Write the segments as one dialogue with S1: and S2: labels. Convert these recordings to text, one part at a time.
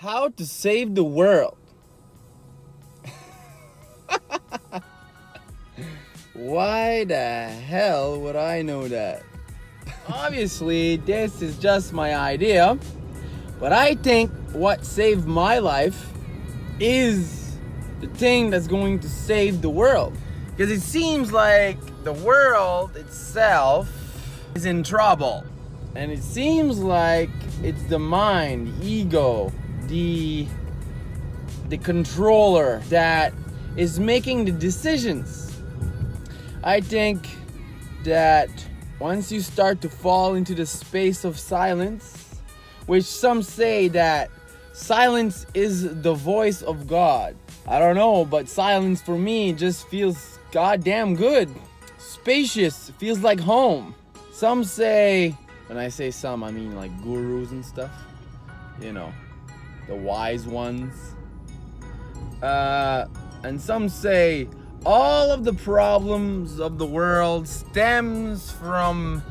S1: How to save the world. Why the hell would I know that? Obviously, this is just my idea, but I think what saved my life is the thing that's going to save the world. Because it seems like the world itself is in trouble. And it seems like it's the mind, the ego, the controller that is making the decisions. I think that once you start to fall into the space of silence, which some say that silence is the voice of God. I don't know, but silence for me just feels goddamn good. Spacious, feels like home. Some say, when I say some, I mean like gurus and stuff. You know, the wise ones. And some say all of the problems of the world stems from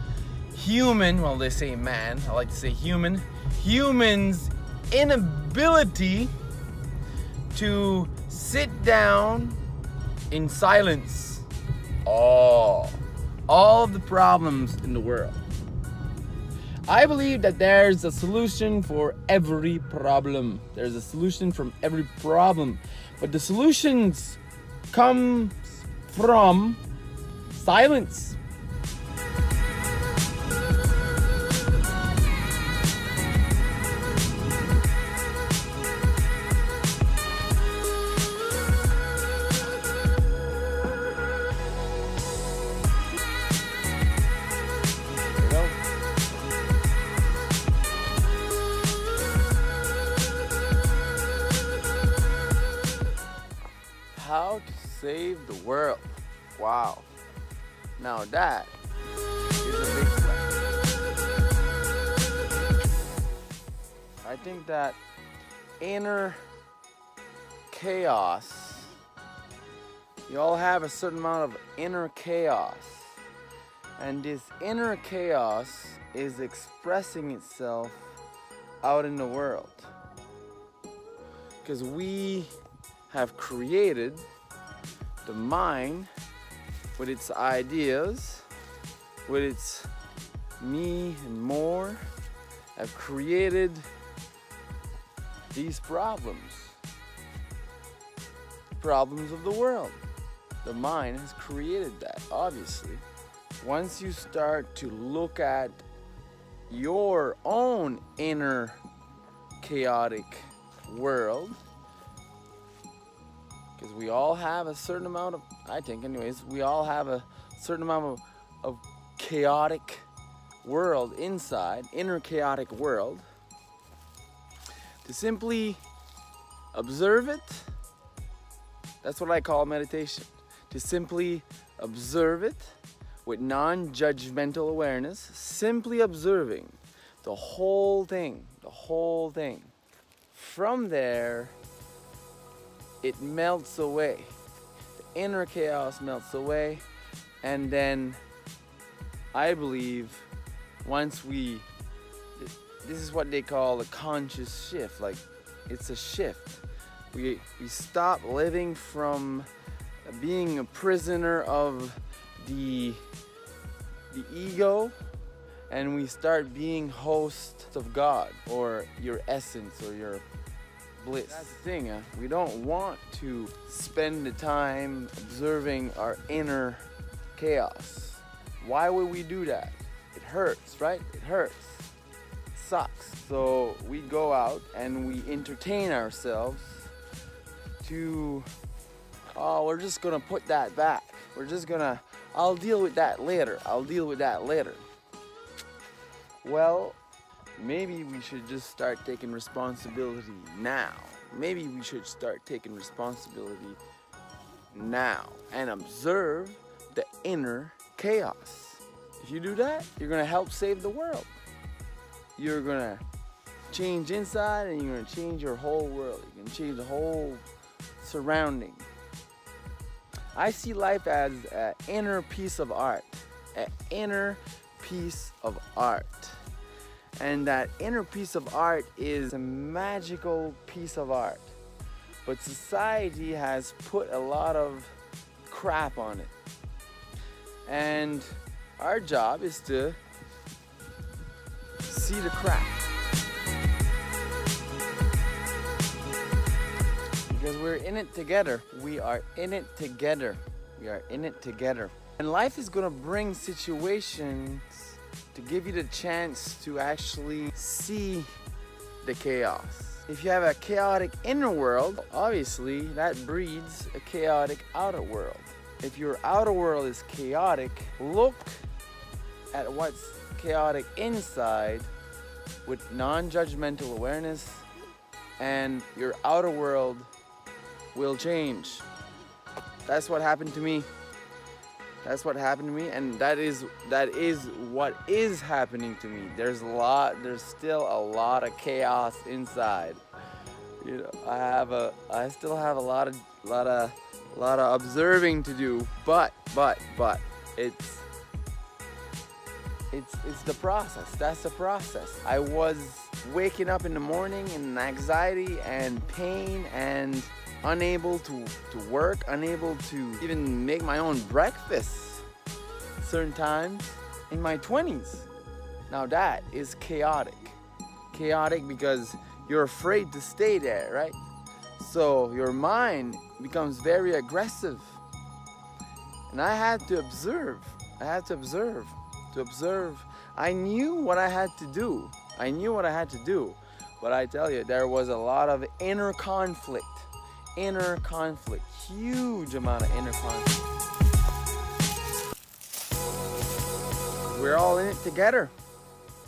S1: human, well they say man, I like to say humans' inability to sit down in silence. All of the problems in the world. I believe that there's a solution for every problem. There's a solution from every problem. But the solutions come from silence. How to save the world. Wow. Now that is a big question. I think that inner chaos, you all have a certain amount of inner chaos. And this inner chaos is expressing itself out in the world. Because we have created the mind with its ideas, with its me and more, have created these problems of the world. The mind has created that, obviously. Once you start to look at your own inner chaotic world, because we all have a certain amount of, I think anyways, we all have a certain amount of chaotic world inside, inner chaotic world. To simply observe it, that's what I call meditation. To simply observe it with non-judgmental awareness, simply observing the whole thing. From there, it melts away. The inner chaos melts away, and then I believe once this is what they call a conscious shift. Like, it's a shift. We stop living from being a prisoner of the ego, and we start being hosts of God, or your essence, or your bliss. That's the thing, we don't want to spend the time observing our inner chaos. Why would we do that? It hurts, right? It hurts. It sucks. So we go out and we entertain ourselves to, oh, we're just gonna put that back. I'll deal with that later. Well, maybe we should just start taking responsibility now. Maybe we should start taking responsibility now and observe the inner chaos. If you do that, you're gonna help save the world. You're gonna change inside, and you're gonna change your whole world. You're gonna change the whole surrounding. I see life as an inner piece of art. An inner piece of art. And that inner piece of art is a magical piece of art. But society has put a lot of crap on it. And our job is to see the crap. Because we're in it together. We are in it together. We are in it together. And life is gonna bring situations to give you the chance to actually see the chaos. If you have a chaotic inner world, obviously that breeds a chaotic outer world. If your outer world is chaotic, look at what's chaotic inside with non-judgmental awareness, and your outer world will change. That's what happened to me. That's what happened to me, and that is what is happening to me. There's still a lot of chaos inside. You know, I still have a lot of observing to do, but it's the process. That's the process. I was waking up in the morning in anxiety and pain and unable to work, unable to even make my own breakfast certain times in my 20s. Now that is chaotic. Chaotic because you're afraid to stay there, right? So your mind becomes very aggressive. And I had to observe. I knew what I had to do. But I tell you, there was a lot of inner conflict, huge amount of inner conflict. We're all in it together.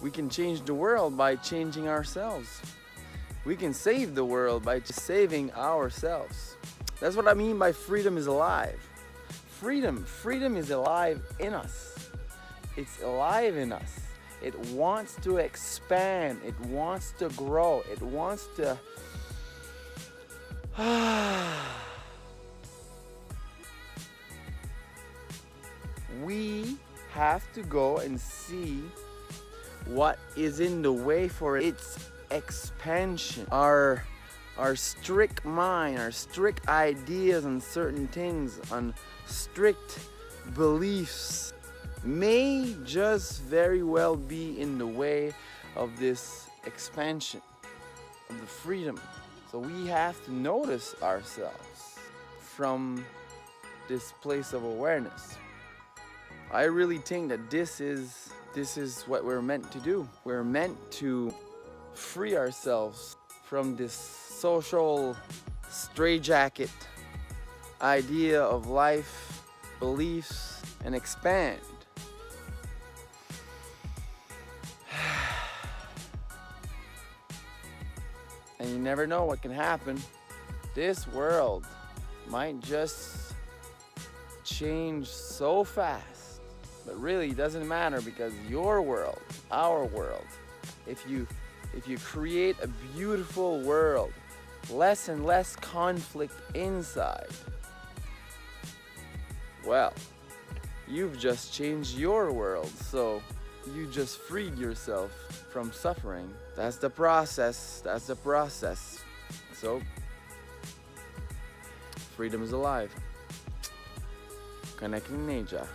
S1: We can change the world by changing ourselves. We can save the world by just saving ourselves. That's what I mean by freedom is alive. Freedom is alive in us. It's alive in us. It wants to expand. It wants to grow. It wants to... We have to go and see what is in the way for its expansion. Our strict mind, our strict ideas on certain things, on strict beliefs may just very well be in the way of this expansion, of the freedom. So we have to notice ourselves from this place of awareness. I really think that this is what we're meant to do. We're meant to free ourselves from this social straitjacket idea of life, beliefs, and expand. And you never know what can happen. This world might just change so fast. But really, it doesn't matter, because your world, our world, if you create a beautiful world, less and less conflict inside, well, you've just changed your world. So you just freed yourself from suffering. That's the process. So freedom is alive. Connecting nature.